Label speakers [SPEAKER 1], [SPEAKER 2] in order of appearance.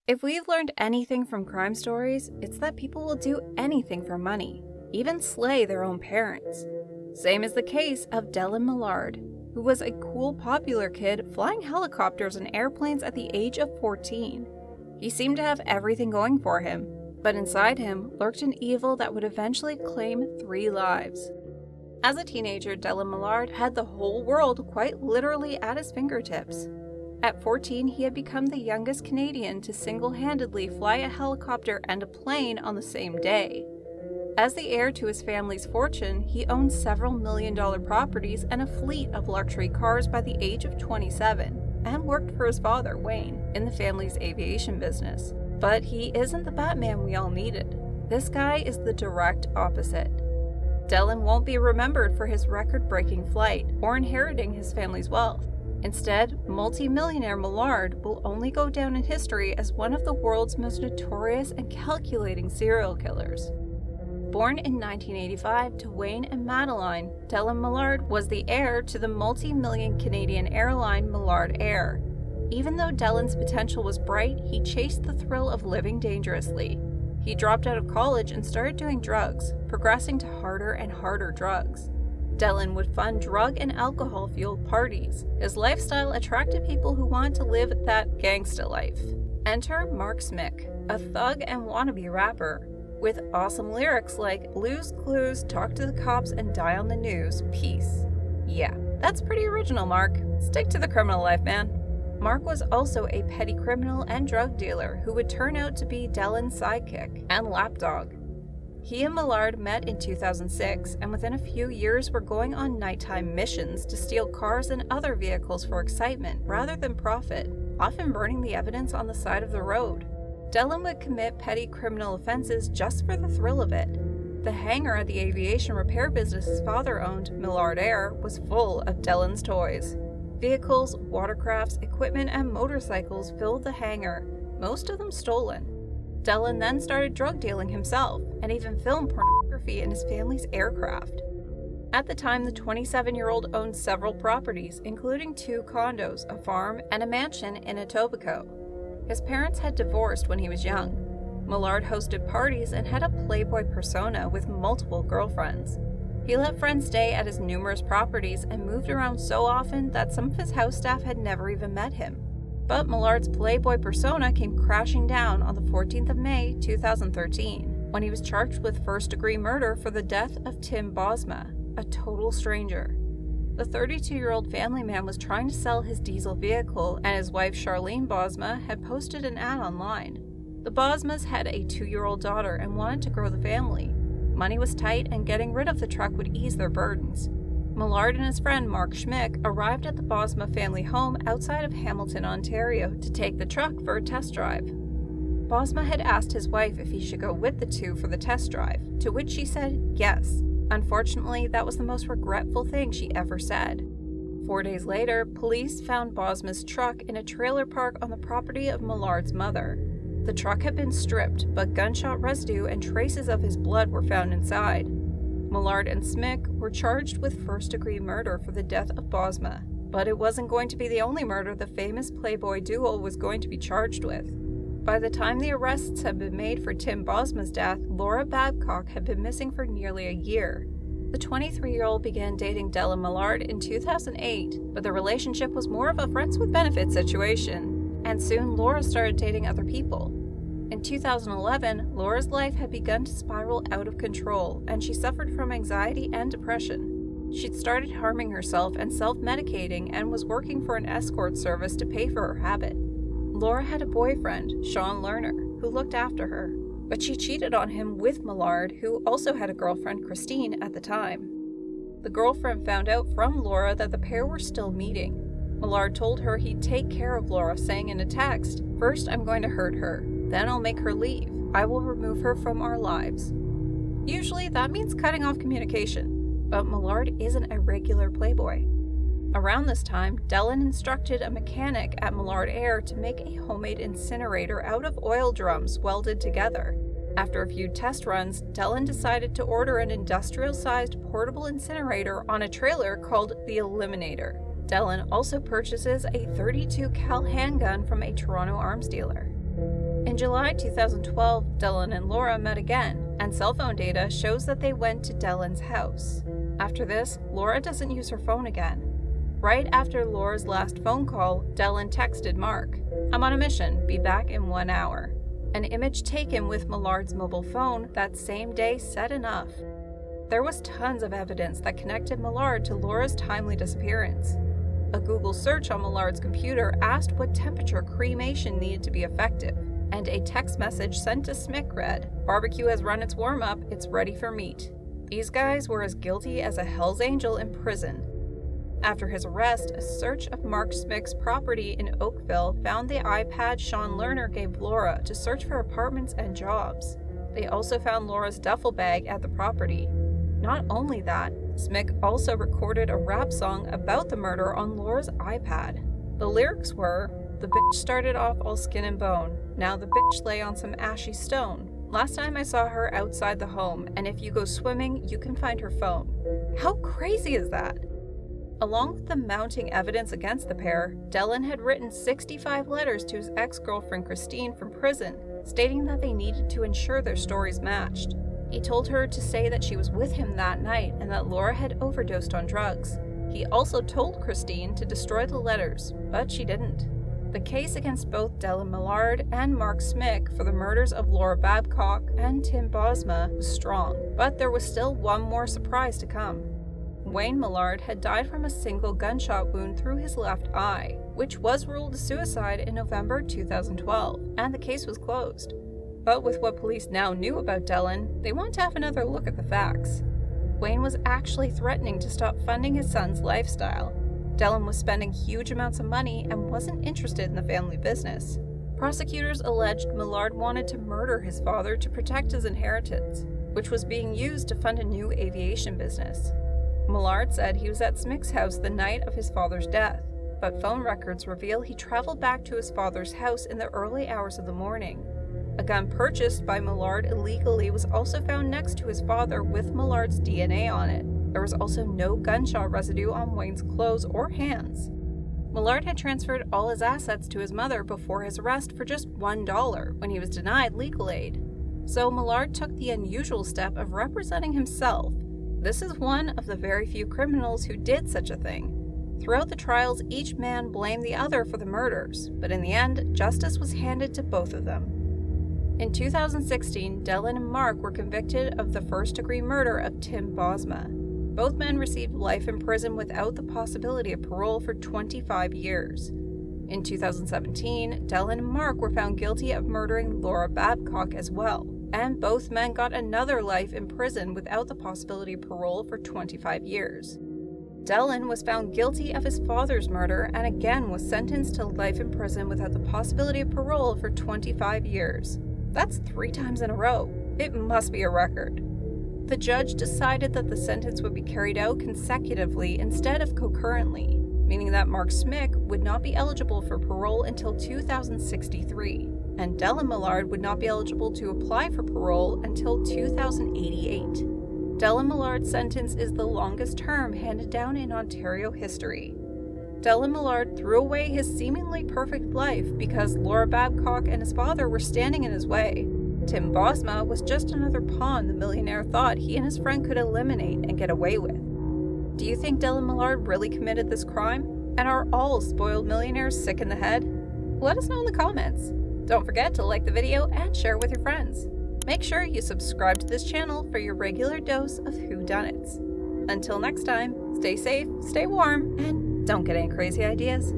[SPEAKER 1] If we've learned anything from crime stories, it's that people will do anything for money, even slay their own parents. Same is the case of Dellen Millard, who was a cool, popular kid flying helicopters and airplanes at the age of 14. He seemed to have everything going for him, but inside him lurked an evil that would eventually claim 3 lives. As a teenager, Dellen Millard had the whole world quite literally at his fingertips. At 14, he had become the youngest Canadian to single-handedly fly a helicopter and a plane on the same day. As the heir to his family's fortune, he owned several million-dollar properties and a fleet of luxury cars by the age of 27, and worked for his father, Wayne, in the family's aviation business. But he isn't the Batman we all needed. This guy is the direct opposite. Dellen won't be remembered for his record-breaking flight or inheriting his family's wealth. Instead, multi-millionaire Millard will only go down in history as one of the world's most notorious and calculating serial killers. Born in 1985 to Wayne and Madeline, Dellen Millard was the heir to the multi-million Canadian airline Millard Air. Even though Dellen's potential was bright, he chased the thrill of living dangerously. He dropped out of college and started doing drugs, progressing to harder and harder drugs. Dellen would fund drug and alcohol-fueled parties. His lifestyle attracted people who wanted to live that gangsta life. Enter Mark Smick, a thug and wannabe rapper, with awesome lyrics like "Blues Clues, talk to the cops, and die on the news, peace." Yeah, that's pretty original, Mark. Stick to the criminal life, man. Mark was also a petty criminal and drug dealer who would turn out to be Dellen's sidekick and lapdog. He and Millard met in 2006, and within a few years were going on nighttime missions to steal cars and other vehicles for excitement rather than profit, often burning the evidence on the side of the road. Dellen would commit petty criminal offenses just for the thrill of it. The hangar at the aviation repair business his father owned, Millard Air, was full of Dellen's toys. Vehicles, watercrafts, equipment, and motorcycles filled the hangar, most of them stolen. Dellen then started drug dealing himself, and even filmed pornography in his family's aircraft. At the time, the 27-year-old owned several properties, including 2 condos, a farm, and a mansion in Etobicoke. His parents had divorced when he was young. Millard hosted parties and had a playboy persona with multiple girlfriends. He let friends stay at his numerous properties and moved around so often that some of his house staff had never even met him. But Millard's playboy persona came crashing down on the 14th of May, 2013, when he was charged with first-degree murder for the death of Tim Bosma, a total stranger. The 32-year-old family man was trying to sell his diesel vehicle, and his wife Charlene Bosma had posted an ad online. The Bosmas had a 2-year-old daughter and wanted to grow the family. Money was tight, and getting rid of the truck would ease their burdens. Millard and his friend Mark Schmick arrived at the Bosma family home outside of Hamilton, Ontario, to take the truck for a test drive. Bosma had asked his wife if he should go with the two for the test drive, to which she said yes. Unfortunately, that was the most regretful thing she ever said. 4 days later, police found Bosma's truck in a trailer park on the property of Millard's mother. The truck had been stripped, but gunshot residue and traces of his blood were found inside. Millard and Smick were charged with first-degree murder for the death of Bosma, but it wasn't going to be the only murder the famous Playboy duo was going to be charged with. By the time the arrests had been made for Tim Bosma's death, Laura Babcock had been missing for nearly a year. The 23-year-old began dating Dellen Millard in 2008, but the relationship was more of a friends-with-benefits situation, and soon Laura started dating other people. In 2011, Laura's life had begun to spiral out of control, and she suffered from anxiety and depression. She'd started harming herself and self-medicating and was working for an escort service to pay for her habit. Laura had a boyfriend, Sean Lerner, who looked after her, but she cheated on him with Millard, who also had a girlfriend, Christine, at the time. The girlfriend found out from Laura that the pair were still meeting. Millard told her he'd take care of Laura, saying in a text, "First, I'm going to hurt her. Then I'll make her leave. I will remove her from our lives." Usually that means cutting off communication, but Millard isn't a regular playboy. Around this time, Dellen instructed a mechanic at Millard Air to make a homemade incinerator out of oil drums welded together. After a few test runs, Dellen decided to order an industrial-sized portable incinerator on a trailer called the Eliminator. Dellen also purchases a .32 cal handgun from a Toronto arms dealer. In July 2012, Dellen and Laura met again, and cell phone data shows that they went to Dellen's house. After this, Laura doesn't use her phone again. Right after Laura's last phone call, Dellen texted Mark, "I'm on a mission, be back in 1 hour." An image taken with Millard's mobile phone that same day said enough. There was tons of evidence that connected Millard to Laura's timely disappearance. A Google search on Millard's computer asked what temperature cremation needed to be effective, and a text message sent to Smick read, "Barbecue has run its warm-up, it's ready for meat." These guys were as guilty as a Hell's Angel in prison. After his arrest, a search of Mark Smick's property in Oakville found the iPad Sean Lerner gave Laura to search for apartments and jobs. They also found Laura's duffel bag at the property. Not only that, Smick also recorded a rap song about the murder on Laura's iPad. The lyrics were, "The bitch started off all skin and bone, now the bitch lay on some ashy stone. Last time I saw her outside the home, and if you go swimming, you can find her phone." How crazy is that? Along with the mounting evidence against the pair, Dellen had written 65 letters to his ex-girlfriend Christine from prison, stating that they needed to ensure their stories matched. He told her to say that she was with him that night and that Laura had overdosed on drugs. He also told Christine to destroy the letters, but she didn't. The case against both Dellen Millard and Mark Smick for the murders of Laura Babcock and Tim Bosma was strong, but there was still one more surprise to come. Wayne Millard had died from a single gunshot wound through his left eye, which was ruled a suicide in November 2012, and the case was closed. But with what police now knew about Dellen, they want to have another look at the facts. Wayne was actually threatening to stop funding his son's lifestyle. Dellen was spending huge amounts of money and wasn't interested in the family business. Prosecutors alleged Millard wanted to murder his father to protect his inheritance, which was being used to fund a new aviation business. Millard said he was at Smick's house the night of his father's death, but phone records reveal he traveled back to his father's house in the early hours of the morning. A gun purchased by Millard illegally was also found next to his father with Millard's DNA on it. There was also no gunshot residue on Wayne's clothes or hands. Millard had transferred all his assets to his mother before his arrest for just $1 when he was denied legal aid. So Millard took the unusual step of representing himself. This is one of the very few criminals who did such a thing. Throughout the trials, each man blamed the other for the murders, but in the end, justice was handed to both of them. In 2016, Dellen and Mark were convicted of the first-degree murder of Tim Bosma. Both men received life in prison without the possibility of parole for 25 years. In 2017, Dellen and Mark were found guilty of murdering Laura Babcock as well, and both men got another life in prison without the possibility of parole for 25 years. Dellen was found guilty of his father's murder and again was sentenced to life in prison without the possibility of parole for 25 years. That's 3 times in a row. It must be a record. The judge decided that the sentence would be carried out consecutively instead of concurrently, meaning that Mark Smick would not be eligible for parole until 2063, and Dellen Millard would not be eligible to apply for parole until 2088. Dellen Millard's sentence is the longest term handed down in Ontario history. Dellen Millard threw away his seemingly perfect life because Laura Babcock and his father were standing in his way. Tim Bosma was just another pawn the millionaire thought he and his friend could eliminate and get away with. Do you think Dellen Millard really committed this crime? And are all spoiled millionaires sick in the head? Let us know in the comments. Don't forget to like the video and share it with your friends. Make sure you subscribe to this channel for your regular dose of whodunits. Until next time, stay safe, stay warm, and don't get any crazy ideas.